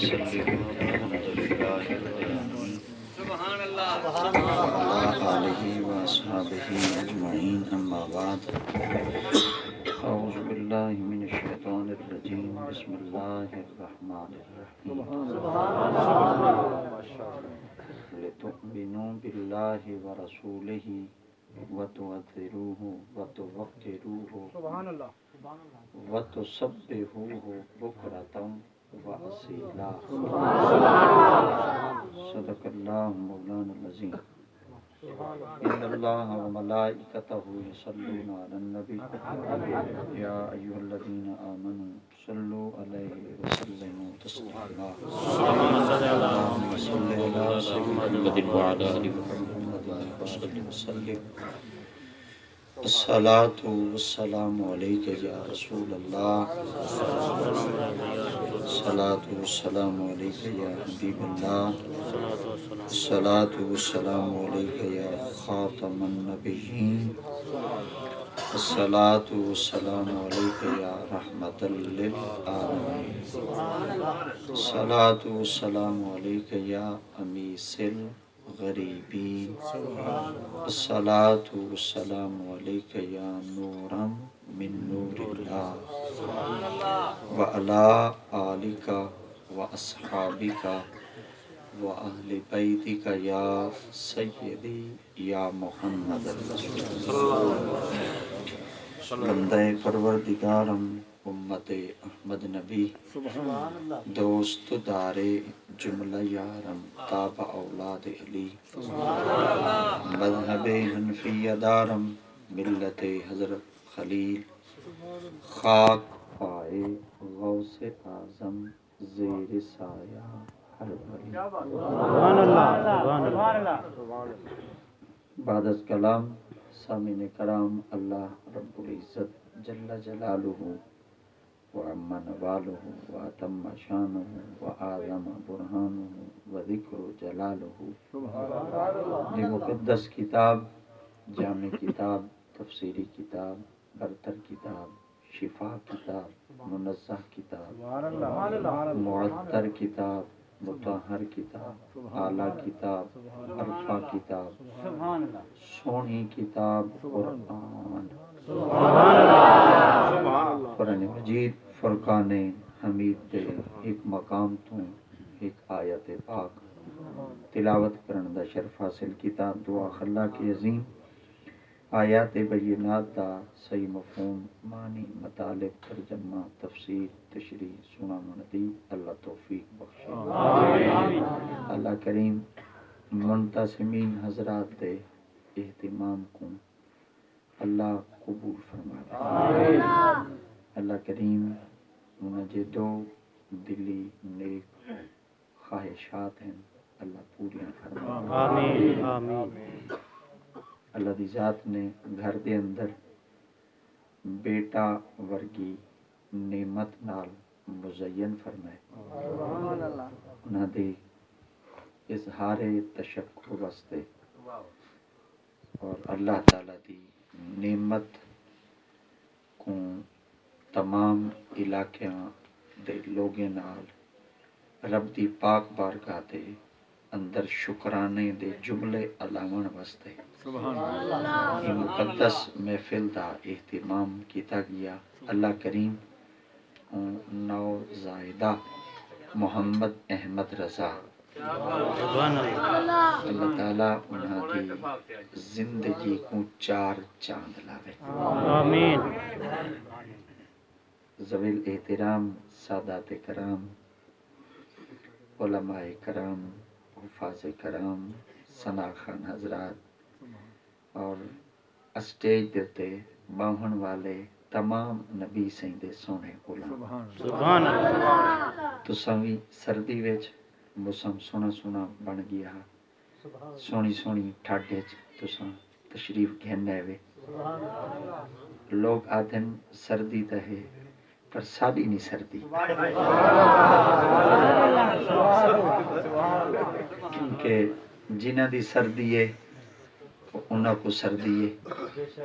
وسلم محمد الإله العالمين وعلى آله وأصحابه أجمعين أما بعد أعوذ بالله من الشيطان الرجيم بسم الله الرحمن الرحيم لتؤمنوا بالله ورسوله وتعذروه وتوقروه وتسبحوه بكرة وأصيلا صدق الله مولانا العظيم إن الله وملائكته يصلون على النبي يا أيها الذين آمنوا صلوا عليه وسلموا تسليما اللهم صل على سيدنا محمد وعلى آل محمد وسلم الصلاة والسلام عليك يا رسول الله الصلاة والسلام عليك يا حبيب الله الصلاة والسلام عليك يا خاتم النبيين الصلاة والسلام عليك يا رحمة للعالمين الصلاة والسلام عليك يا أنيس الغريبين الصلاة والسلام عليك يا نورا من نور الله وعلى آلك وأصحابك وأهل بيتك يا سيدي يا محمد رسول اللہ بندہ پروردگارم امت احمد نبی دوست دار جملہ یارم تابع اولاد علی مذہب حنفیہ دارم ملت حضرت خلیل خاک پائے غوث اعظم زیر سایہ ہر ولی بعد از کلام سامعین کرام، اللہ رب العزت جل جلالہ وعم نوالہ واتم شانہ واعظم برہانہ وذکر جلالہ دی مقدس کتاب، جامع کتاب، تفسیری کتاب، برتر کتاب، شفا کتاب، منزہ کتاب، معطر کتاب، مطہر کتاب، اعلیٰ کتاب، عرفہ کتاب، سونی کتاب قرآن قرآن مجید فرقان حمید دے ایک مقام تو ایک آیت پاک تلاوت کرن دا شرف حاصل کتاب دعا خلا کی عظیم آیات بینات دا صحیح مفہوم معنی مطالب ترجمہ تفسیر تشریح سنا مندی اللہ توفیق بخشے اللہ کریم منتظمین حضرات دے اہتمام کو اللہ قبول فرما دے اللہ کریم مجھے دو دلی نیک خواہشات ہیں اللہ پوریاں فرما آمین اللہ دی ذات نے گھر دے اندر بیٹا ورگی نعمت نال مزین فرمائے انہاں دے اظہار تشکر واسطے اور اللہ تعالیٰ دی نعمت کو تمام علاقیاں دے لوگیں نال رب دی پاک بارگاہ دے اندر شکرانے دے جملے علاوہ واسطے یہ مقدس محفل دا اہتمام کیتا گیا اللہ کریم نو زائدہ محمد احمد رضا اللہ تعالیٰ انہاں دی زندگی کو چار چاند لاوے آمین ذویل احترام سادات کرام علماء کرام حفاظ کرام ثنا خان حضرات اور اسٹیج دیتے باہن والے تمام نبی سیندے سونے غلام سبحان اللہ تو سوی سردی وچ موسم سونا سونا بن گیا سونی سونی ٹھاڈے تساں تشریف گھنے وے لوگ آدھن سردی تے ہے پر ساڈی نہیں سردی کیونکہ جنہ دی سردی ہے انہاں کو سردی ہے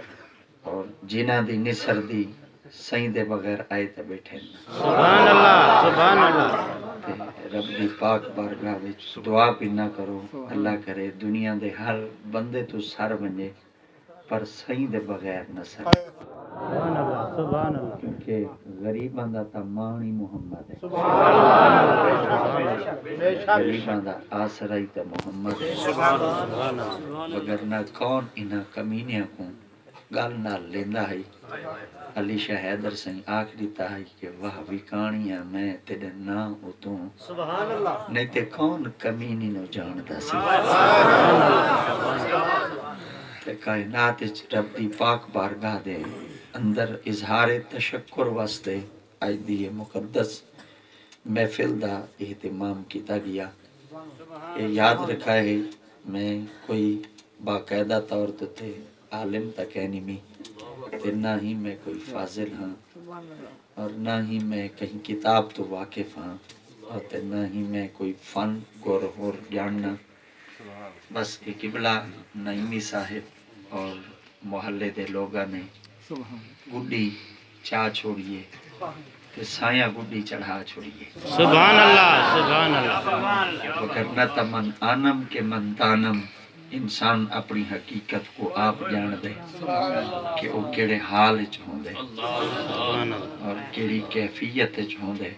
اور جنہ دی نہیں سردی سائیں دے بغیر آئے تے بیٹھے سبحان اللہ سبحان اللہ رب رب دی پاک بارگاہ وچ دعا پینا کرو اللہ کرے دنیا دے ہر بندے تو سر ونجے پر سائیں دے بغیر نہ سر سبحان اللہ سبحان اللہ کیونکہ غریباں دا تا مان ہی محمد ہے غریباں دا آسرا ہی تا محمد ہے وگرنہ کون انہاں کمینیاں کو گل نال لیندا ہے علی شاہ حیدر سنگھ آکھ دیتا ہے کہ واہ وکانیاں میں تیرے نام اتوں سبحان اللہ نہیں تے کون کمینی نو جاندا سی تے کائنات وچ رب دی پاک بارگاہ دے اندر اظہار تشکر واسطے اج دی یہ مقدس محفل دا اہتمام کیتا گیا یہ یاد رکھا ہے میں کوئی باقاعدہ طور تے عالم تک ہے نہیں میں تے نہ ہی میں کوئی فاضل ہاں اور نہ ہی میں کہیں کتاب تو واقف ہاں اور تے نہ ہی میں کوئی فن گور اور جاننا بس کہ قبلہ نعیمی صاحب اور محلے دے لوگاں نے گڈی چاہ چھوڑیے تے سایاں گڈی چڑھا چھوڑیے سبحان اللہ سبحان اللہ وگرنہ تمن آنم کے من تانم انسان اپنی حقیقت کو آپ جان دے کہ وہ کیڑے حال وچ ہوندے اور کیڑی کیفیت وچ ہوندے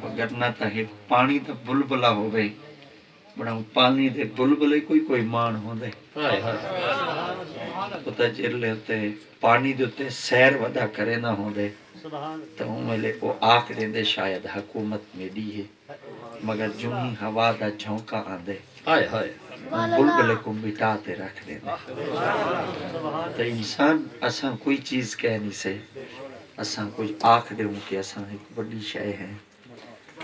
وگرنہ تا ایک پانی دا بلبلا ہوے بڑا پانی دے بلبلے کوئی مان ہوندے پتہ چلے تے پانی دے تے سیر ودا کرے نہ ہوندے تو ملے وہ آکھ دیندے شاید حکومت میری ہے مگر جو ہی ہوا دا جھونکا آندے بلبلے کو مٹا تے رکھ دیندے تو انسان اساں کوئی چیز کہہ نہیں سے اساں کوئی آکھ دے کہ اساں ایک بڑی شے ہے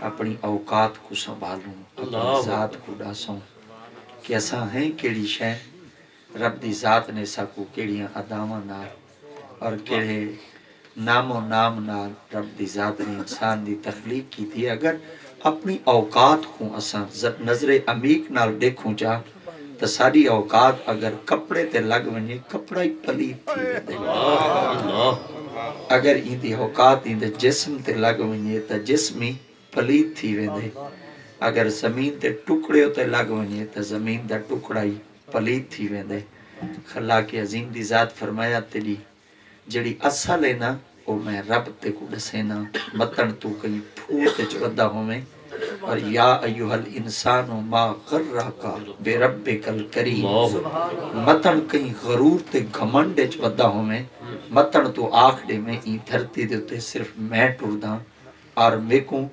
اپنی اوقات کو سنبھالوں اپنی ذات کو ڈاسوں کہ اساں ہیں کیڑی شے رب دی ذات نے ساکو کیڑیاں اداواں نال اور کیڑے نام و نام نال رب دی ذات نے انسان دی تخلیق کی تھی اگر اپنی اوقات کو اساں نظر عمیق نال دیکھوں جا تو ساری اوقات اگر کپڑے تے لگ ونجے کپڑا ہی پلیت تھی ویندے اگر این دی اوقات این دے جسم تے لگ ونجے تو جسمی پلیت تھی ویندے اگر زمین تے ٹکڑے تے لگ ونجے تو زمین دا ٹکڑا ہی پلیت تھی ویندے خلاق عظیم دی ذات فرمایا تیری جڑی اصل ہے نا وہ میں رب تے کو دسینا متن تو کہیں پھوٹ چودہ ہوئے اور یا ایوہ الانسان ما غرکا بے ربک الکریم متن کہیں غرور تے گھمنڈ چودہ ہوئے متن تو آخری میں ای دھرتی دیتے صرف میں ٹرداں اور میں کو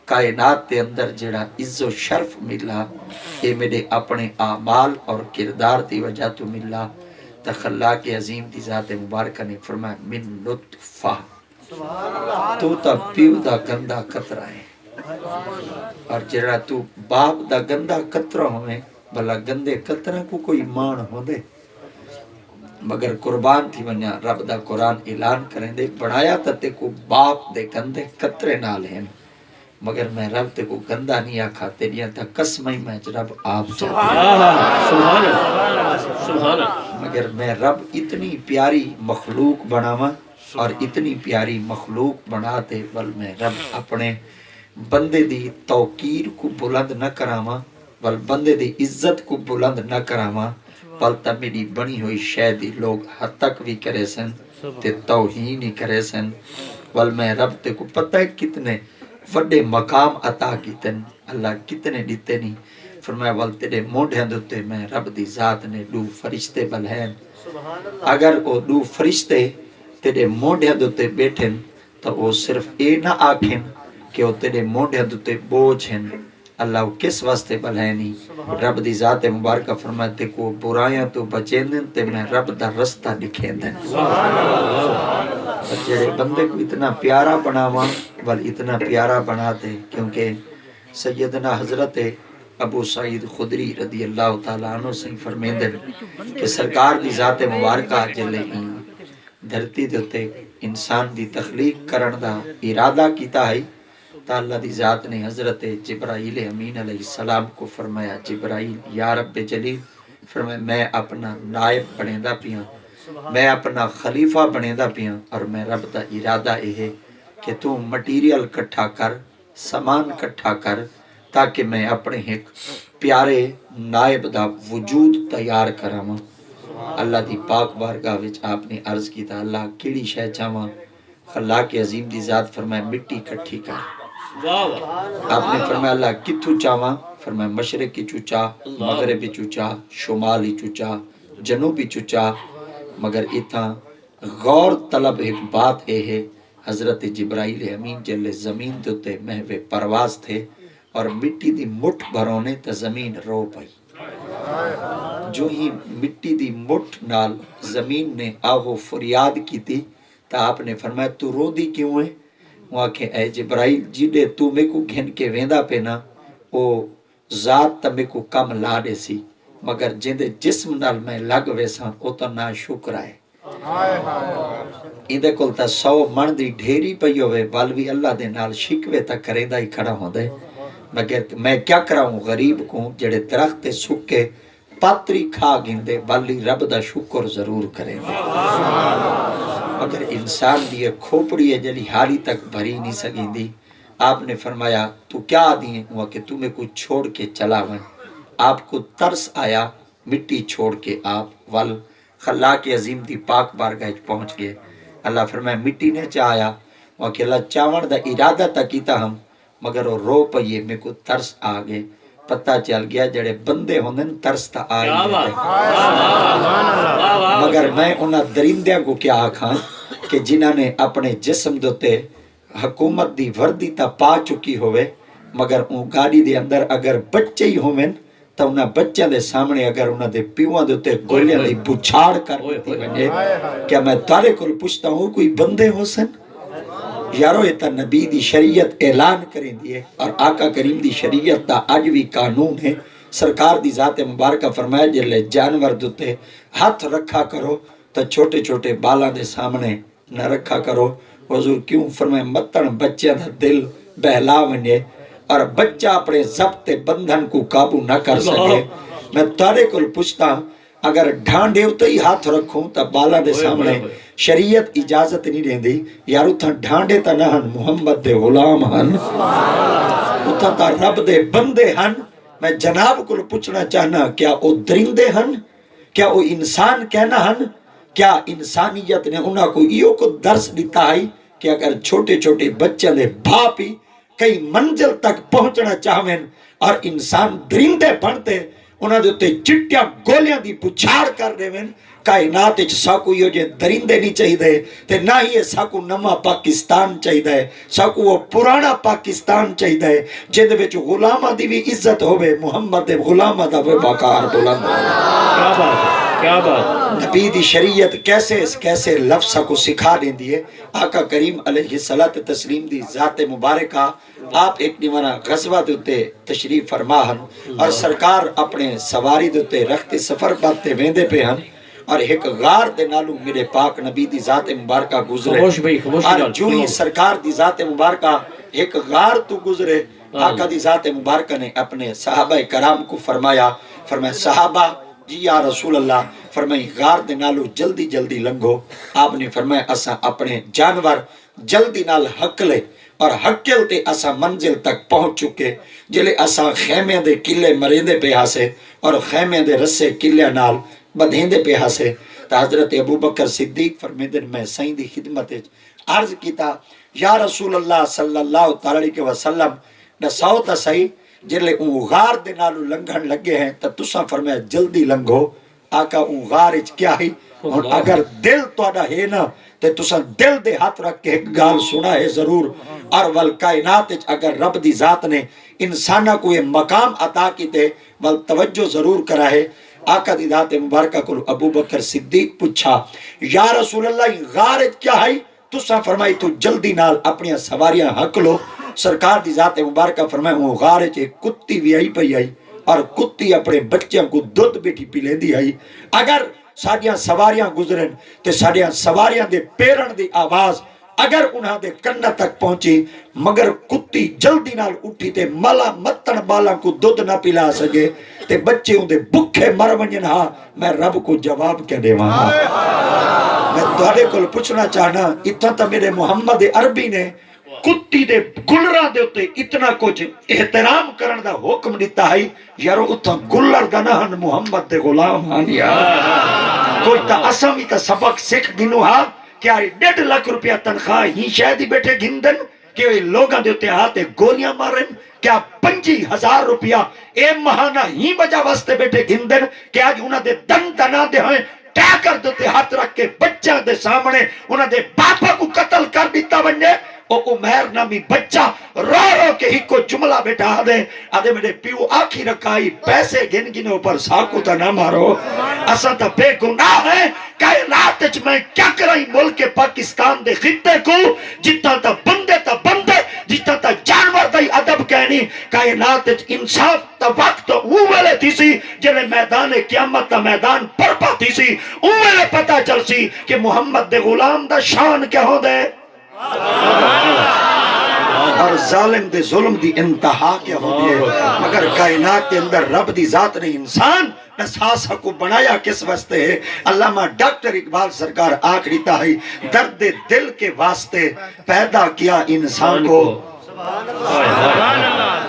کائنات دے اندر جڑا عز و شرف ملا یہ میرے اپنے اعمال اور کردار دی وجہ تو ملا تخلاق عظیم دی ذات مبارکہ نے فرمایا من نطفہ تو تا پیو دا گندہ قطرہ ہے اور جڑا تو باپ دا گندہ قطرہ ہوئے بھلا گندے قطرہ کو کوئی مان ہو دے مگر قربان تھی ونیا رب دا قرآن اعلان کریں دے بڑھایا تا تے کو باپ دے گندے قطرے نال ہیں مگر میں رب تے کو گندہ نہیں آکھا تیریاں تا قسمیں میں رب آپ سبحان مگر میں رب اتنی پیاری مخلوق بناواں اور اتنی پیاری مخلوق بناتے بل میں رب اپنے بندے دی توقیر کو بلند نہ کراواں بل بندے دی عزت کو بلند نہ کراواں بل تا میری بنی ہوئی شے دی لوگ حد تک بھی کرے سن تے توہین ہی کرے سن بل میں رب تے کو پتہ ہے کتنے وڈے مقام عطا کیتن اللہ کتنے دیتے نہیں فرمایا ول تیرے موڈھے دوتے میں رب دی ذات نے دو فرشتے بل ہیں اگر وہ دو فرشتے تیرے موڈھے دوتے بیٹھن تو وہ صرف اے نہ آکھن کہ وہ تیرے موڈھے دوتے بوجھ ہیں اللہ وہ کس واسطے بل ہے نہیں رب دی ذات مبارکہ فرماتے کو برایاں تو بچیں دن تے میں رب دا رستہ دکھیں دن جڑے بندے کو اتنا پیارا بناواں بل اتنا پیارا بناتے کیونکہ سیدنا حضرت ابو سعید خدری رضی اللہ تعالیٰ عنہ سے فرمیندن کہ سرکار دی ذات مبارکہ جلے ہی دھرتی دیتے انسان دی تخلیق کرن دا ارادہ کیتا ہے تا اللہ دی ذات نے حضرت جبرائیل امین علیہ السلام کو فرمایا جبرائیل یا رب جلیل فرمایا میں اپنا نائب بنے دا پیاں میں اپنا خلیفہ بنے دا پیاں اور میں رب دا ارادہ یہ ہے کہ تو مٹیریل کٹھا کر سامان کٹھا کر تاکہ میں اپنے ایک پیارے نائب دا وجود تیار کراں۔ اللہ دی پاک بارگاہ وچ آپ نے عرض کیتا اللہ کیڑی شے چاہواں؟ خلاق عظیم دی ذات فرمایا مٹی کٹھی کر۔ آپ نے فرمایا اللہ کتھوں چاہواں؟ فرمایا مشرق کی چوچا، مغربی چوچا، شمالی چوچا، جنوبی چوچا، مگر اتھاں غور طلب ایک بات اے ہے، حضرت جبرائیل امین جل زمین دوتے محو پرواز تھے اور مٹی دی مٹھ بھرونے تا زمین رو پئی۔ جو ہی مٹی دی مٹھ نال زمین نے آہو فریاد کی تھی تا آپ نے فرمایا تو رو دی کیوں ہے؟ وہ آکھے اے جبرائیل جیڑے تو میں کو گھن کے ویندا پہ نا او ذات تا میں کو کم لا دے سی، مگر جندے جسم نال میں لگ ویساں او تا نا شکر آئے۔ ایدے کول تا 100 من دی ڈھیری پئی ہوئے والوی اللہ دے نال شکوے تا کریندہ ہی کھڑا ہوندے، مگر میں کیا کراؤں غریب کو جڑے درخت سکے پاتری کھا گندے والی رب دا شکر ضرور کریں گے۔ مگر انسان دی کھوپڑی ہے جلی حالی تک بھری نہیں سکیں دی۔ آپ نے فرمایا تو کیا آدھی ہوا کہ تمہیں کو چھوڑ کے چلا گئے؟ آپ کو ترس آیا، مٹی چھوڑ کے آپ ول خلاق عظیم دی پاک بارگاہ پہنچ گئے۔ اللہ فرمایا مٹی نے چاہیا وہ کہ اللہ چاون دا ارادہ تا کیتا ہم، مگر وہ رو پئیے میں کو ترس آگئے۔ پتہ چل گیا جڑے بندے ہوندے ترس تا آئی مگر میں انہاں درندیاں کو کیا آکھاں کہ جنہاں نے اپنے جسم دوتے حکومت دی وردی تا پا چکی ہوئے، مگر اون گاڑی دے اندر اگر بچے ہی ہوئے تو انہاں بچیاں دے سامنے اگر انہاں دے پیواں دوتے گولیاں دی بچھاڑ کر دیتی بنے، کیا میں تارے کو پوچھتا ہوں کوئی بندے ہو سن؟ یارو یہ تا نبی دی شریعت اعلان کریں دیئے اور آقا کریم دی شریعت تا آجوی قانون ہے۔ سرکار دی ذات مبارکہ فرمایا جلے جانور دوتے ہاتھ رکھا کرو تو چھوٹے چھوٹے بالاں دے سامنے نہ رکھا کرو۔ حضور کیوں فرمایا متن بچہ دا دل بہلا ونجے اور بچہ اپنے ضبط بندھن کو قابو نہ کر سکے۔ میں تارے کو پوچھتا اگر ڈھانڈے ہوتے ہی ہاتھ رکھوں تا بالا دے سامنے شریعت اجازت نہیں دیں دی، یارو تھا ڈھانڈے تا نہ ہن محمد دے غلام ہن، اتھا تا رب دے بندے ہن۔ میں جناب کو پوچھنا چاہنا کیا او درندے ہن؟ کیا او انسان کہنا ہن؟ کیا انسانیت نے انہاں کو ایو کو درس دیتا ہے کہ اگر چھوٹے چھوٹے بچے دے باپ ہی کئی منزل تک پہنچنا چاہویں اور انسان درندے بنتے انہاں دے تے چٹیاں گولیاں دی پچھاڑ کر دے وین، کائنات اچ ساکو یہ جو درندے نہیں چاہی دے تے نہ ہی ساکو نما پاکستان چاہی دے، ساکو وہ پرانا پاکستان چاہی دے جن وچ غلامہ دی بھی عزت ہوئے، محمد دے غلامہ دا وہ باقار بلند۔ کیا بات ہے، کیا بات! نبی دی شریعت کیسے لفظ کو سکھا دیں دیئے۔ آقا کریم علیہ السلام دی ذات مبارکہ آپ ایک دیوانا غزوہ دوتے تشریف فرما ہن اور سرکار اپنے سواری دوتے رخت سفر باتے ویندے پہ ہن اور ایک غار دے نالو میرے پاک نبی دی ذات مبارکہ گزرے اور جو ہی سرکار دی ذات مبارکہ ایک غار تو گزرے، آقا دی ذات مبارکہ نے اپنے صحابہ کرام کو فرمایا صحابہ جی یا رسول اللہ، فرمائی غار دے نالو جلدی جلدی لنگو۔ آپ نے فرمایا اسا اپنے جانور جلدی نال حق لے اور حقل تے اسا منزل تک پہنچ چکے، جلے اسا خیمے دے کلے مریندے پہ ہاسے اور خیمے دے رسے کلے نال بدھیندے پہ ہاسے۔ تا حضرت ابو بکر صدیق فرمیدن میں سائیں دی خدمت عرض کیتا یا رسول اللہ صلی اللہ علیہ وسلم دساؤ تا صحیح جلے اون غار دے نالو لنگھن لگے ہیں تا تساں فرمایا جلدی لنگو۔ آقا اون غار اچ کیا ہی اگر دل توڑا ہے نا تے تساں دل دے ہاتھ رکھ کے ایک گال سنا ہے ضرور، اور والکائنات اگر رب دی ذات نے انسانہ کو یہ مقام عطا کی تے ول توجہ ضرور کرا ہے۔ آقا دی ذات مبارکہ کو ابو بکر صدیق پوچھا یا رسول اللہ غار کیا ہے؟ تساں فرمائی تو جلدی نال اپنی سواریاں حق لو۔ سرکار دی ذات مبارکہ فرمائے وہ غار چے کتی بھی آئی پئی آئی اور کتی اپنے بچیاں کو دودھ بیٹھی پی لیندی آئی۔ اگر ساڈیاں سواریاں گزرن تے ساڈیاں سواریاں دے پیرن دی آواز اگر انہاں دے کنہ تک پہنچی مگر کتی جلدی نال اٹھی تے مالا متن بالا کو دودھ نہ پلا سکے تے بچے ان دے بکھے مر ونجن ہاں، میں رب کو جواب کیا دے وہاں۔ میں تھوڑے کو پوچھنا چاہنا اتنا تا میرے محمد عربی نے کتی دے گلراں دے اتے اتنا کچھ احترام کرن دا حکم دیتا ہے یارو اتھا گلر دا نہن محمد دے غلام ہن یار کوئی تا اسامی تا سبق سکھ گنو ہاں کیا 1.5 لاکھ روپیہ تنخواہ ہی شاید ہی بیٹھے گندن کہ لوگاں دے اتے ہاتھے گولیاں مارن کیا 25,000 روپیہ اے مہانہ ہی بجا واسطے بیٹھے گندن کہ آج انہاں دے دن تنا دے ہیں ٹیکر دوتے ہاتھ رکھ کے بچہ دے سامنے انہاں دے باپا کو قتل کر دیتا بننے او عمیر نامی بچہ رو رو کے ہی کو جملہ بیٹھا دے آدھے میرے پیو آکھی رکھائی پیسے گن گنوں پر ساکو تا نہ مارو اسا تا بے گناہ ہے کائنات وچ میں کیا کرائی ملک پاکستان دے خطے کو جتنا تا بندے جتنا تا جانور دا ادب کہنی کائنات وچ انصاف تا وقت او ویلے تھی سی جلے میدان قیامت دا میدان پرپا تھی سی او ویلے پتہ چل سی کہ محمد دے غلام دا شان کیا ہو دے اور ظالم دے ظلم دی انتہا کیا ہوتی ہے مگر کائنات کے اندر رب دی ذات نے انسان احساس کو بنایا کس واسطے ہے علامہ ڈاکٹر اقبال سرکار آخریتا ہے درد دل کے واسطے پیدا کیا انسان کو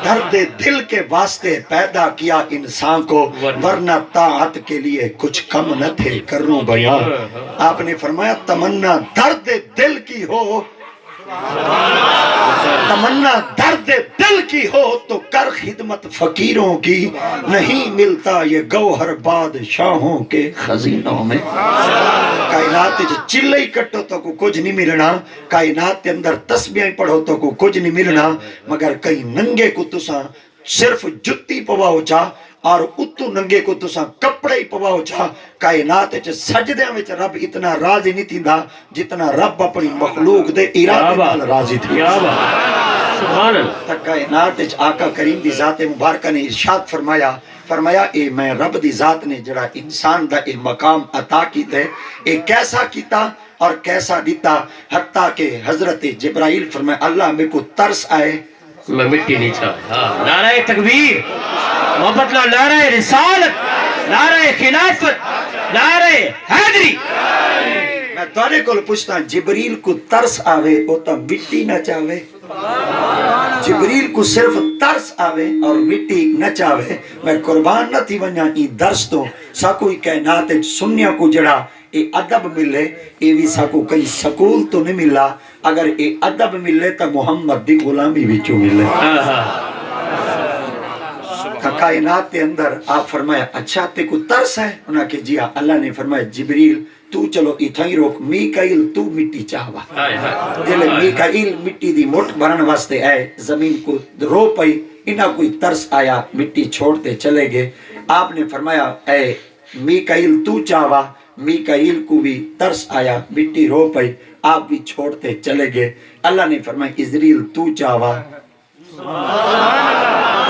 درد دل کے واسطے پیدا کیا انسان کو ورنہ طاعت کے لیے کچھ کم نہ تھے کروں بیان آپ نے فرمایا تمنا درد دل کی ہو تمنا درد دل کی ہو تو کر خدمت فقیروں کی نہیں ملتا یہ گوہر بادشاہوں کے خزینوں میں کائنات چلے کٹو تو کو کچھ نہیں ملنا کائنات کے اندر تسبیحیں پڑھو تو کو کچھ نہیں ملنا مگر کئی ننگے کو تساں صرف جتی پواؤ چاہ اور اتو ننگے کو تساں کپڑے ہی پواؤ چاہ کائنات سجدیاں وچ رب اتنا راضی نہیں تھی دا جتنا رب اپنی مخلوق دے ارادے نال راضی تھی سبحان اللہ کائنات آقا کریم دی ذات مبارکہ نے ارشاد فرمایا اے میں رب دی ذات نے جڑا انسان دا اے مقام عطا کیتے اے کیسا کیتا اور کیسا دیتا حتیٰ کہ حضرت جبرائیل فرمایا اللہ میں کو ترس آئے میں مٹی نہیں چاہتا نعرہ تکبیر محبت اللہ نعرہ رسالت نعرہ خلافت نعرہ حیدری میں توڑے کو پوچھتا جبریل کو ترس آوے وہ تو مٹی نہ چاہے جبریل کو صرف ترس آوے اور مٹی نہ چاہے میں قربان نہ تھی ونیا ای درس تو ساکوئی کائنات سنیا کو جڑا اے ادب ملے اے بھی ساکو کئی سکول تو نہیں ملا اگر اے ادب ملے تا محمد دی غلامی وچو ملے کائنات کے اندر آپ فرمایا اچھا تے کو ترس ہے انہاں کہ جی اللہ نے فرمایا جبریل تو چلو اتھائی روک میکائیل تو مٹی چاہوا جلے میکائیل مٹی دی مٹ بھرن واسطے آئے زمین کو رو پئی انہاں کوئی ترس آیا مٹی چھوڑتے چلے گئے آپ نے فرمایا اے میکائیل تو چاہوا میکائیل کو بھی ترس آیا مٹی رو پئی آپ بھی چھوڑتے چلے گئے اللہ نے فرمایا عزریل تو چاہوا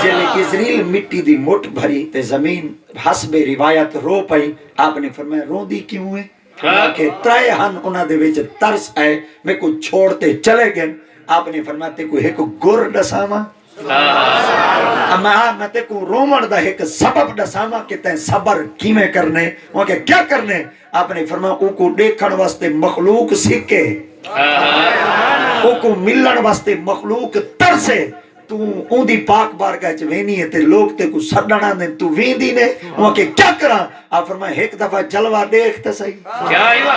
جلے عزریل مٹی دی مٹ بھری تے زمین حسب روایت رو پئی آپ نے فرمایا رو دی کیوں ہے کہ ترائے ہن انہاں دے وچ ترس آئے میں کو چھوڑتے چلے گئے آپ نے فرمایا تے کوئی ایک گر ڈساما میں تے کو رومن دا ایک سبب ڈساما کہ تے صبر کیویں کرنے وہاں کہ کیا کرنے آپ نے فرمایا او کو دیکھن واسطے مخلوق سکے او کو ملن واسطے مخلوق ترسے تو اون دی پاک بارگاہ چ وینی ہے تے لوگ تے کو سڈنا نے تو ویندی نے وہ کہ کیا کراں آپ فرمایا ایک دفعہ جلوہ دیکھ تے صحیح کیا ایوہ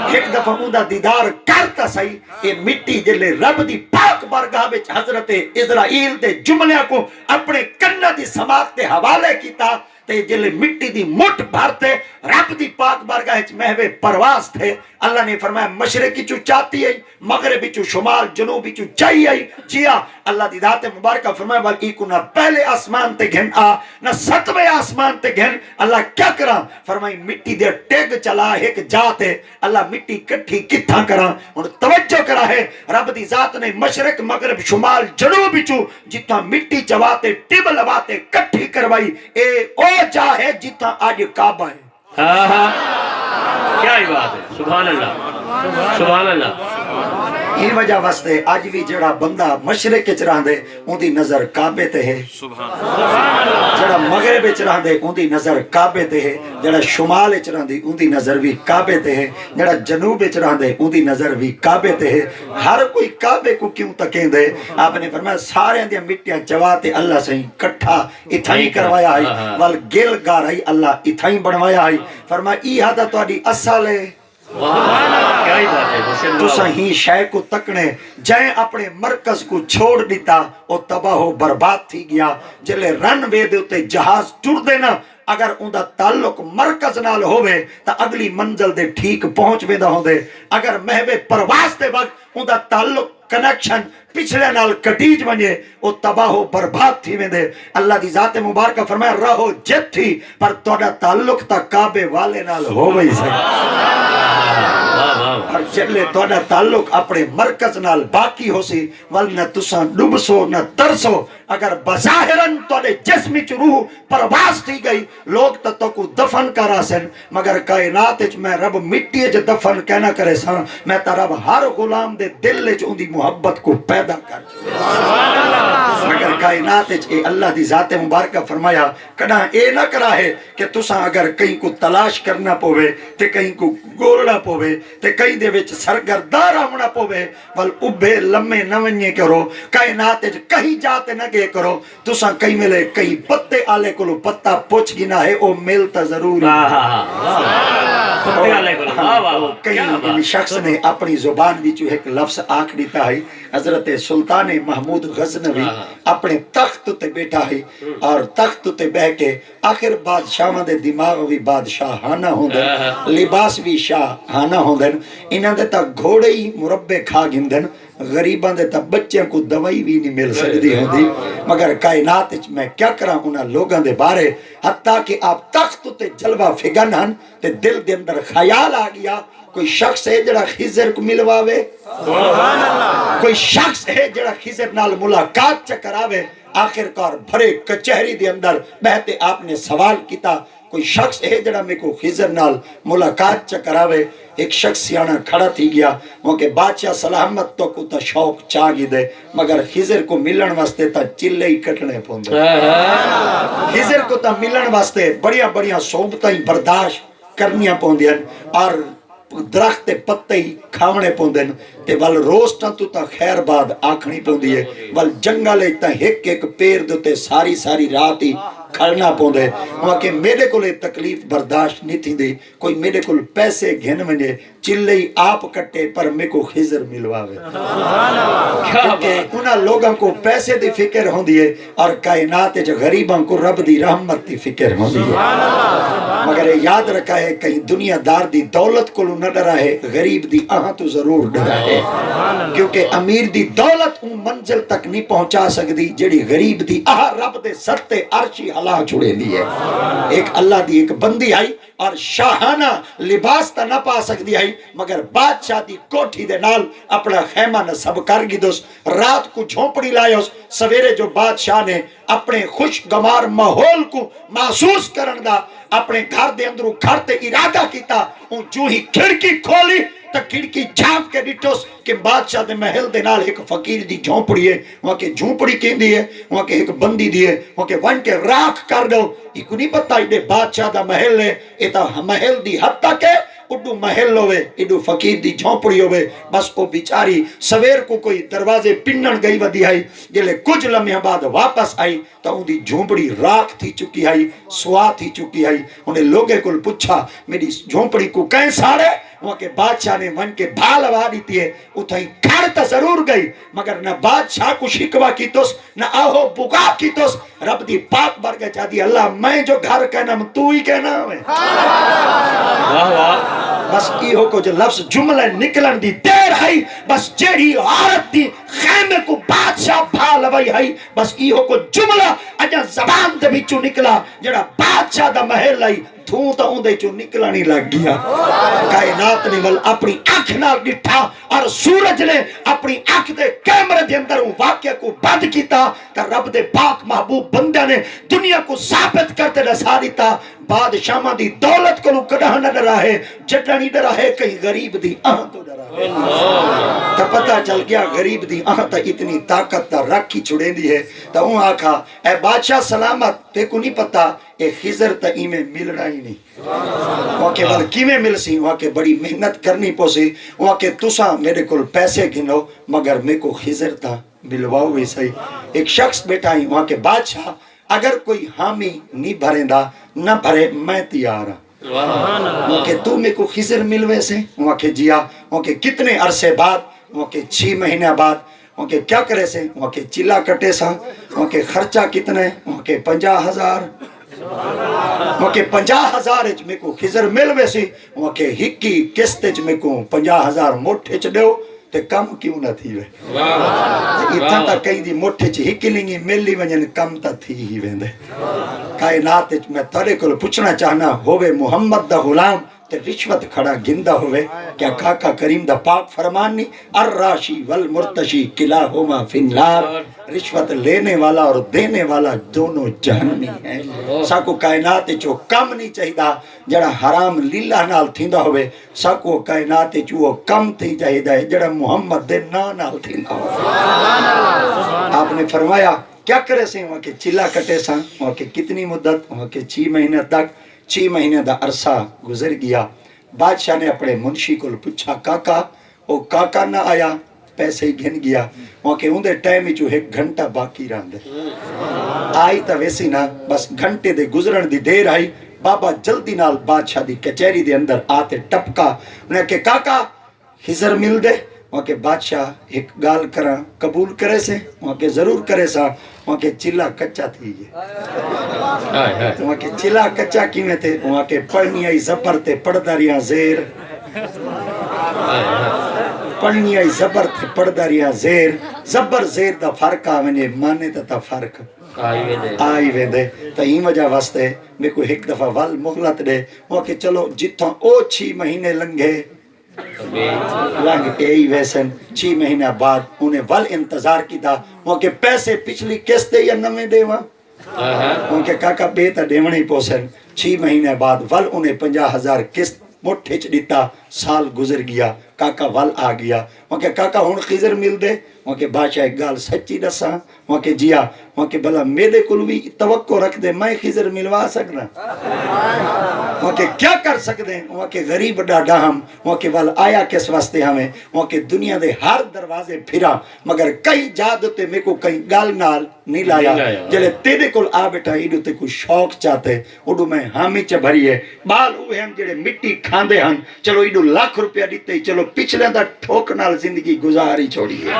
ایک دفعہ اون دا دیدار کرتا صحیح اے مٹی جلے رب دی پاک بارگاہ وچ حضرت اسرائیل دے جملیاں کو اپنے کنہ دی سماعت تے حوالے کیتا تے جلے مٹی دی مٹ بھرتے رب دی پاک بارگاہ وچ محو پرواز تھے اللہ نے فرمایا مشرقی چو چاہتی ہے مغربی چو شمال جنوبی چو چاہیے جیا اللہ دی ذات مبارکہ فرمایا بلکہ کو نہ پہلے آسمان تے گھن آ نہ ستویں آسمان تے گھن اللہ کیا کرا فرمائی مٹی دے ٹیگ چلا ایک جاتے اللہ مٹی کٹھی کتھاں کرا اور توجہ کرا ہے رب دی ذات نے مشرق مغرب شمال جنوبی چو جتنا مٹی چواتے ٹیب لواتے کٹھی کروائی اے او جا ہے جتنا آج کعبہ ہے کیا ہی بات ہے سبحان اللہ سبحان اللہ ان وجہ واسطے اج بھی جڑا بندہ مشرق وچ رہندے اون دی نظر کعبے تے ہے، جڑا مغرب وچ رہندے اون دی نظر کعبے تے ہے، جڑا شمال وچ رہندی اون دی نظر بھی کعبے تے ہے، جڑا جنوب وچ رہندے اون دی نظر بھی کعبے تے ہے۔ ہر کوئی کعبے کو کیوں تکیندے؟ آپ نے فرمایا سارے دی مٹیاں چوا تے اللہ سہی کٹھا اتھائی کروایا ہے، ول گل گارائی اللہ اتھائی بنوایا ہے۔ فرمایا ای ہادا تہاڈی اصل ہے، کیا ہی بات ہے، تساں ہی شے کو تکنے جائیں اپنے مرکز کو چھوڑ دیتا او تباہ و برباد تھی گیا۔ جلے رن وے دے اتے جہاز ٹر دینا اگر ان دا تعلق مرکز نال ہوئے تا اگلی منزل دے ٹھیک پہنچ وے دا ہوندے، اگر محوے پرواز دے وقت ان دا تعلق کنیکشن پچھلے نال کٹیج ونجے او تباہ و برباد تھی ویندے۔ اللہ دی ذات مبارکہ فرمایا رہو جت تھی پر توڑا تعلق تا کعبے والے نال ہو وئی سے، اور جلے توڑا تعلق اپنے مرکز نال باقی ہو سی ولنہ تساں ڈبسو نہ ترسو۔ اگر بظاہراً توڑے جسمی چ روح پرواز تھی گئی لوگ تو کو دفن کرا سن، مگر کائنات وچ میں رب مٹی وچ دفن کہنا کرے سا، میں تا رب ہر غلام دے دل وچ اون دی محبت کو پیدا کر مگر کائنات وچ اے اللہ دی ذات مبارکہ فرمایا کنا اے نہ کرا ہے کہ تساں اگر کہیں کو تلاش کرنا پوے تے کہیں کو گولنا پوے تے کہیں دے وچ سرگردار ہونا پوے ول ابے لمے نہ ونجے کرو، کائنات وچ کہیں جاتے نہ گئے کرو، تساں کہیں ملے کہیں پتے آلے کولو پتا پوچھ گنا ہے او ملتا ضرور کئی شخص نے اپنی زبان وچ ایک لفظ آکھ دیتا ہے۔ حضرت سلطان محمود غزنوی اپنے تخت تے بیٹھا ہے اور تخت تے بہ کے آخر بادشاہاں دے دماغ بھی بادشاہانہ ہوندن، لباس بھی شاہانہ ہوندن، انہاں دے تا گھوڑے ہی مربے کھا گھندن، غریباں دے تا بچیاں کو دوائی بھی نہیں مل سکتی ہوندی، مگر کائنات وچ میں کیا کراں انہاں لوگاں دے بارے، حتیٰ کہ آپ تخت تے جلوہ فگن ہن تے دل دے اندر خیال آ گیا کوئی شخص ہے جڑا خضر کو ملواوے، کوئی شخص ہے جڑا خضر نال ملاقات چکراوے۔ آخرکار بھرے کچہری دے اندر بہتے آپ نے سوال کیتا کوئی شخص ہے جڑا میں کو خضر نال ملاقات چکراوے۔ ایک شخص سیانہ کھڑا تھی گیا وہ کہ بادشاہ سلامت تو کو تا شوق چاگی دے مگر خضر کو ملن واسطے تا چلے ہی کٹنے پوندے، خضر کو تا ملن واسطے بڑیاں بڑیاں صحبتیں برداشت کرنیاں پوندیاں اور درخت پتے ہی کھاونے پوندن تے ول روسٹاں تو تا خیر باد آکھنی پوندی ہے، ول جنگلے تا ایک ایک پیر دوتے ساری ساری رات ہی کھڑنا پوندے۔ وہاں کہ میرے کو لے تکلیف برداشت نہیں تھی دی، کوئی میرے کو پیسے گھن منجے چلے ہی آپ کٹے پر میں کو خضر ملواوے، کیونکہ انہاں لوگاں کو پیسے دی فکر ہوندی ہے اور کائنات جو غریباں کو رب دی رحمت دی فکر ہوندی ہے۔ مگر یاد رکھا ہے کہیں دنیا دار دی دولت کو نہ ڈرا ہے، غریب دی آہاں تو ضرور ڈرا ہے، کیونکہ امیر دی دولت ان منزل تک نہیں پہنچا سکتی جڑی غریب دی آہ رب دے سرتے عرشی ہلا چھڑے دی ہے۔ ایک اللہ دی ایک بندی آئی اور شاہانہ لباس تا نہ پا سکتی آئی مگر بادشاہ دی کوٹھی دے نال اپنا خیمہ نصب کر گی دوس، رات کو جھونپڑی لائے اس، سویرے جو بادشاہ نے اپنے خوشگوار ماحول کو محسوس کرن دا اپنے گھر دے اندروں گھر تے ارادہ کیتا، ان جو ہی کھڑکی کھولی تا کھڑکی جھانپ کے ڈٹوس کہ بادشاہ دے محل دے نال ایک فقیر دی جھونپڑی ہے، وہاں کے جھونپڑی کین دی ہے، وہاں کے ایک بندی دی ہے، وہاں کے ون کے راکھ کر دو، ایک نہیں پتا ایڈے بادشاہ دا محل ہے، ایتا محل دی حد تک ہے، اڈو محل ہوئے اڈو فقیر دی جھونپڑی ہوئے، بس وہ بیچاری سویر کو کوئی دروازے پنن گئی ودی آئی، جلے کچھ لمحہ بعد واپس آئی تو ان دی جھونپڑی راکھ تھی چکی آئی، سوا تھی چکی آئی۔ انہیں لوگے کو پوچھا میری جھونپڑی کو کہیں ساڑے، وہاں کے بادشاہ نے ون کے بھال لوا دیتی ہے، اتھائی کھڑ تا ضرور گئی مگر نہ بادشاہ کو شکوا کی توس نہ آہو بگا کی توس، رب دی پاک برگہ چاہ دی اللہ میں جو گھر کہنا تو ہی کہنا ہوئے۔ بس ایہو کو جو لفظ جملہ نکلن دی دیر ہے، بس جیڑی عورت دی خیمے کو بادشاہ بھال لوائی ہے، بس ایہو کو جملہ اجا زبان دے بچو نکلا جڑا بادشاہ دا محل ہے تھوں تا اندے چوں نکلانی لگ گیا کائنات نے ول اپنی آنکھ نال ڈٹھا اور سورج نے اپنی آنکھ دے کیمرے دے اندر واقعہ کو بند کیتا تا رب دے پاک محبوب بندے نے دنیا کو ثابت کرتے دسا دیتا بادشاہاں دی دولت کو کڈھن نہ ڈرا ہے جڈا نہیں ڈرا ہے کہیں غریب دی آہ تو ڈرا ہے تا پتہ چل گیا غریب دی آہ تا اتنی طاقت تا رکھی چھڑیں دی ہے تا ہوں آکھا اے بادشاہ سلامت تے کو نہیں پتا اے خضر تا ایمیں ملنا ہی نہیں وہاں کے بل کیویں مل سی وہاں کے بڑی محنت کرنی پوسی وہاں کے تساں میرے کول پیسے گنو مگر میں کو خضر تا ملواؤ بھی صحیح ایک شخص بیٹھا ہی وہاں کے بادشاہ اگر کوئی حامی نہیں بھریں دا نہ بھرے میں تیار ہوں وہاں کے تو میں کو خضر ملوے سے وہاں کے جیا وہاں کے کتنے عرصے بعد وہاں کے 6 مہینے بعد وہاں کے کیا کرے سے وہاں کے چلا کٹے سا وہاں کے خرچہ کتنے وہاں کے 50,000 وہاں کے 50,000 اچ میں کو خضر ملوے سی وہاں کے ہکی قسط اچ میں کو 50,000 موٹھے چ دیو تے کم کیوں نہ تھی وے اتنا تا کہیں دی موٹھے چ ہکی لنگی ملی ونجن کم تا تھی ہی ویندے کائنات اچ میں تھوڑے کول پوچھنا چاہنا ہووے محمد دا غلام تے رشوت کھڑا گندہ ہوئے کیا کاکا کریم دا پاک فرمان نہیں الراشی والمرتشی کلاہما فی النار رشوت لینے والا اور دینے والا دونوں جہنمی ہیں ساکو کائنات چو کم نہیں چاہیدہ جڑا حرام لیلہ نال تھیندہ ہوئے ساکو کائنات چو کم تھی چاہیدہ ہے جڑا محمد دے نا نال تھیندہ ہوئے آپ نے فرمایا کیا کرے سے وہاں کے چلا کٹے سا وہاں کے کتنی مدت وہاں کے 6 مہینے تک 6 مہینے دا عرصہ گزر گیا بادشاہ نے اپنے منشی کو پوچھا کاکا او کاکا نہ آیا پیسے ہی گھن گیا وہاں کے اندے ٹائم ہی جو 1 گھنٹہ باقی رہن دے آئی تا ویسی نا بس گھنٹے دے گزرن دی دیر آئی بابا جلدی نال بادشاہ دی کچہری دے اندر آتے ٹپکا انہیں کہ کاکا خضر مل دے وہاں کے بادشاہ ایک گال کرا قبول کرے سے وہاں کے ضرور کرے سا وہاں کے چلا کچا تھی وہاں کے چلا کچا کی میں تھے وہاں کے پڑھنی آئی زبر تے پڑھداریاں زیر پڑھنی آئی زبر تے پڑھداریاں زیر زبر زیر دا فرق آونے مانے تا فرق آئی ویندے تا ہی وجہ واسطے میں کو ایک دفعہ وال مغلط دے وہاں کے چلو جتھاں او 6 مہینے لنگے لنگ اے ویسن 6 مہینہ بعد انہیں ول انتظار کی تھا وہاں کے پیسے پچھلی قسطے یا نویں دے وہاں کے کاکا بیتا دیونے ہی پوسن 6 مہینے بعد ول انہیں 50,000 قسط مٹھے چ دیتا سال گزر گیا کاکا ول آ گیا وہاں کے کاکا ہون خضر مل دے وہاں کے بادشاہ ایک گال سچی دسا وہاں کے جیا وہاں کے بلا میرے کل بھی توقع رکھ دے میں خضر ملوا سکنا وہاں کے کیا کر سکتے ہیں وہاں کے غریب ڈاڈا ہم وہاں کے ول آیا کس واسطے ہمیں وہاں کے دنیا دے ہر دروازے پھرا مگر کئی جادتے میں کو کئی گال نال نہیں لایا جلے تیرے کل آ بیٹھا ایڈو تے کوئی شوق چاہتے اڈو میں حامی چا بھری ہے بال ہوئے ہم جڑے مٹی کھاندے ہن چلو ایڈو لاکھ روپیہ دیتے ہی چلو پچھلے دا ٹھوک نال زندگی گزاری چھوڑی ہے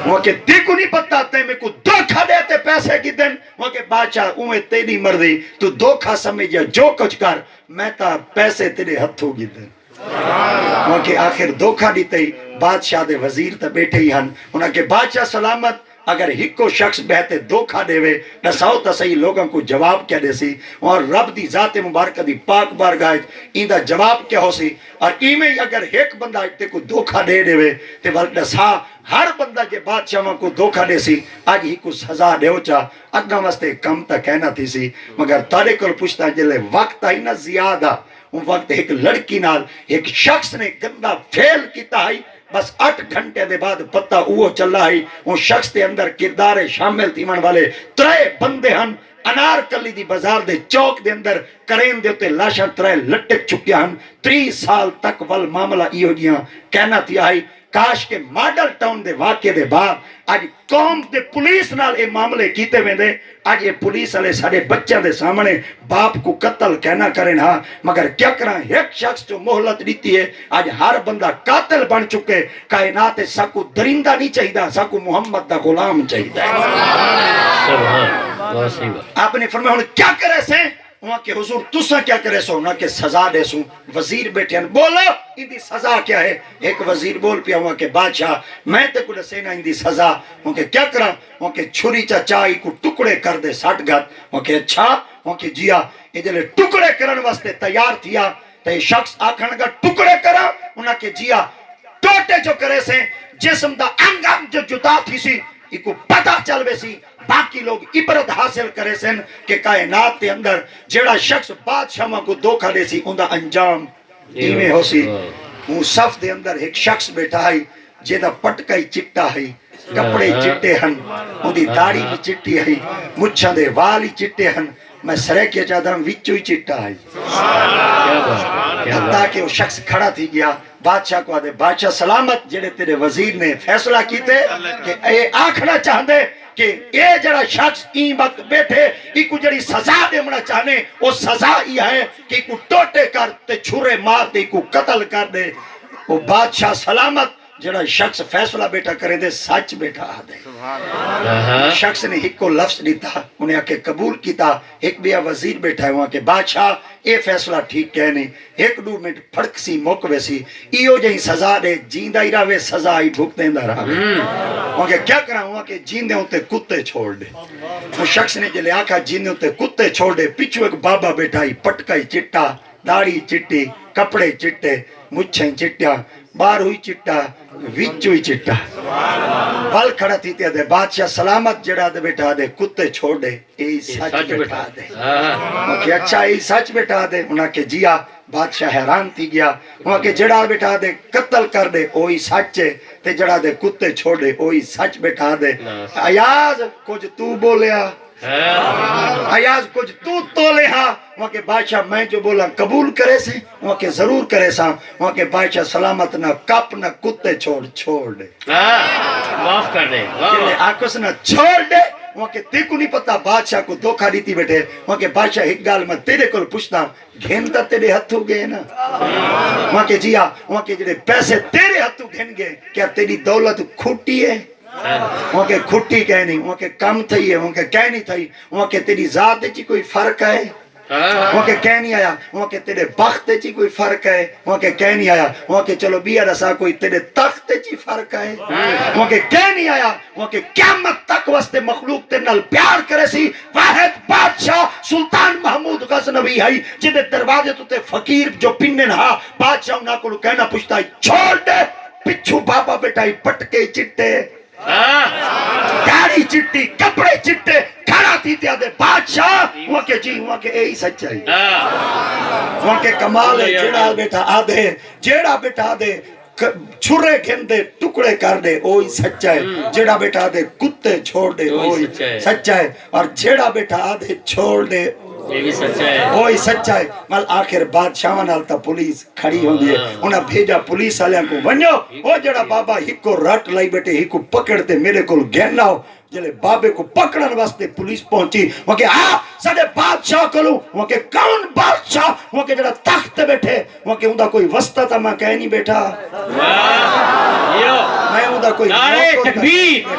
وہاں کے دیکھو نہیں پتا تے میں کو دھوکھا دیتے پیسے کی دن وہاں کے بادشاہ اوے تیری مرضی تو دھوکھا سمجھا جو کچھ کر میں تا پیسے تیرے ہتھوں کی دن وہاں کے آخر دھوکھا دیتے ہی بادشاہ دے وزیر تا بیٹھے ہی ہن وہاں کے بادشاہ سلامت اگر ہکو شخص بہتے دھوکھا دے وے نساؤ تا صحیح لوگوں کو جواب کیا دے سی اور رب دی ذات مبارکہ دی پاک بارگاہ ایندہ جواب کیا ہو سی اور ایمیں اگر ایک بندہ تے کو دھوکھا دے دے وے تے ولدہ سا ہر بندہ جے بادشاہاں کو دھوکھا دے سی آج ہی کو سزا دے ہو چا اگا واسطے کم تا کہنا تھی سی مگر تارے کل پوچھتا جلے وقت آئی نا زیادہ ان وقت ایک لڑکی نال ایک شخص نے گندہ فیل کیتا ہے بس 8 گھنٹے دے بعد پتہ اوہ چلا ہے ان شخص دے اندر کردار شامل تھی من والے 3 بندے ہن انار کلی دی بازار دے چوک دے اندر کرین دے ہوتے لاشاں 3 لٹک چکیا ہن 30 سال تک ول معاملہ ایو گیا کہنا تھی آئی کاش کے ماڈل ٹاؤن دے واقعے دے بعد آج قوم دے پولیس نال اے معاملے کیتے ہوئے دے آج یہ پولیس والے سارے بچوں دے سامنے باپ کو قتل کہنا کریں ہاں مگر کیا کریں ایک شخص جو مہلت دیتی ہے آج ہر بندہ قاتل بن چکے کائنات ساکو درندہ نہیں چاہیدہ ساکو محمد دا غلام چاہیدہ آپ نے فرمایا ہوں کیا کرے سے وہاں کے حضور تسا کیا کرے سو وہاں کے سزا دے سو وزیر بیٹھے ہیں بولو ان دی سزا کیا ہے ایک وزیر بول پیا وہاں کے بادشاہ میں تے کو دسینا ان دی سزا وہاں کے کیا کرا وہاں کے چھری چاچائی کو ٹکڑے کر دے 60 گھت وہاں کے اچھا وہ کہ جیا یہ جلے ٹکڑے کرن واسطے تیار تھیا تے شخص آکھن گا ٹکڑے کرا انہاں کہ جیا ٹوٹے جو کرے سے جسم دا انگ انگ جو جدا تھی سی ایکو پتہ چل وے سی باقی لوگ عبرت حاصل کرے سن کہ کائنات دے اندر جیڑا شخص بادشاہاں کو دھوکا دے سی اوندا انجام ایویں ہو سی وہ صف دے اندر ایک شخص بیٹھا ہے جیدا پٹکا ہی چٹا ہے کپڑے چٹے ہن اودی داڑھی بھی چٹی ہے مچھاں دے وال ہی چٹے ہن میں سریکیا چاہتا ہوں وچوں ہی چٹا ہے حتیٰ کہ وہ شخص کھڑا تھی گیا بادشاہ کو آدھے بادشاہ سلامت جڑے تیرے وزیر نے فیصلہ کیتے کہ اے آکھنا چاہندے کہ اے جڑا شخص این وقت بیٹھے ایکو جڑی سزا دے منا چاہنے وہ سزا ہی ہے کہ ایکو ٹوٹے کر تے چھرے مار دے ایکو قتل کر دے وہ بادشاہ سلامت جڑا شخص فیصلہ بیٹھا کرے دے سچ بیٹھا آ دے شخص نے ایک کو لفظ دیتا انہیں آکے قبول کیتا ایک بیا وزیر بیٹھا ہے وہاں کے بادشاہ اے فیصلہ ٹھیک کہنے ایک دو منٹ پھڑک سی موقع سی ایو جہی سزا دے جیندہ ہی رہے سزا ہی بھوک دیندہ رہے وہاں کے کیا کرا وہاں کے جیندے ہوتے کتے چھوڑ دے وہ شخص نے جلے آکھا جیندے ہوتے کتے چھوڑ دے پچھو ایک بابا بیٹھا ہی پٹکا ہی چٹا داڑھی چٹی کپڑے چٹے مچھیں چٹیا بار ہوئی چٹا وچو ہی چٹا بل کھڑا تھی تے دے بادشاہ سلامت جڑا دے بیٹھا دے کتے چھوڑ دے اے سچ بیٹھا دے کہ اچھا اے سچ بیٹھا دے انہاں کے جیا بادشاہ حیران تھی گیا وہاں کے جڑا بیٹھا دے قتل کر دے اوہی سچ ہے تے جڑا دے کتے چھوڑ دے اوہی سچ بیٹھا دے ایاز کچھ تو بولیا ایاز کچھ تو لے ہاں وہاں کے بادشاہ میں جو بولا قبول کرے سے وہاں کے ضرور کرے سا وہاں کے بادشاہ سلامت نہ کپ نہ کتے چھوڑ دے معاف کر دے آکس نہ چھوڑ دے وہاں کے تے کو نہیں پتا بادشاہ کو دھوکا دیتی بیٹھے وہاں کے بادشاہ ایک گال میں تیرے کو پوچھتا گھنتا تیرے ہتھوں گئے نا وہاں کے جیا وہاں کے جڑے پیسے تیرے ہتھوں گھن گئے کیا تیری دولت کھوٹی ہے وہاں کے کھٹی کہہ نہیں وہاں کے کم تھی ہے وہاں کے کہہ نہیں تھی وہاں کے تیری ذات چی کوئی فرق ہے وہاں کے کہہ نہیں آیا وہاں کے تیرے بخت چی کوئی فرق ہے وہاں کے کہہ نہیں آیا وہاں کے چلو بیا رسا کوئی تیرے تخت چی فرق ہے وہاں کے کہہ نہیں آیا وہاں کے قیامت تک واسطے مخلوق تے نال پیار کرے سی واحد بادشاہ سلطان محمود غزنوی ہے جدے دروازے تو تے فقیر جو پنن ہا بادشاہ انہاں کو کہنا پوچھتا ہے چھوڑ دے پچھو بابا بیٹا ہی پٹکے چٹے داڑھی چٹی کپڑے چٹے کھڑا تھی تے آدھے بادشاہ وہاں کے جی وہاں کے اے سچائی وہاں کے کمال ہے جیڑا بیٹا دے چھرے گھن دے ٹکڑے کر دے وہی سچا ہے جیڑا بیٹا دے کتے چھوڑ دے وہی سچا ہے اور جیڑا بیٹا دے چھوڑ دے وہی سچا ہے مال آخر بادشاہ نالتا پولیس کھڑی ہوں گی انہاں بھیجا پولیس آلیاں کو ونیو وہ جڑا بابا ہی کو رٹ لائی بیٹے ہی کو پکڑتے میرے کو گھن لاؤ جلے بابے کو پکڑن واسطے پولیس پہنچی وہاں کہ سڑے بادشاہ کو لوں وہاں کہ کون بادشاہ وہاں کہ جڑا تخت بیٹھے وہاں کہ اندھا کوئی وسطہ تھا میں کہہ نہیں بیٹھا میں اندھا کوئی نعرہ تکبیر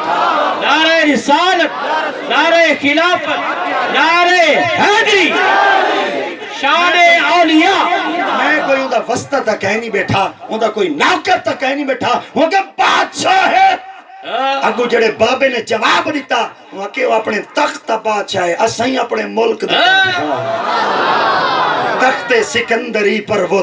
نعرہ رسالت نعرہ خلافت نعرہ حیدری شان اولیاء میں کوئی اندھا وسطہ تھا کہہ نہیں بیٹھا اندھا کوئی نوکر تھا کہہ نہیں بیٹھا وہاں کہ بادشاہ ہے اگو جڑے بابے نے جواب دیتا وہاں کہ وہ اپنے تخت بادشاہ ہے اسائیں اپنے ملک تخت سکندری پر وہ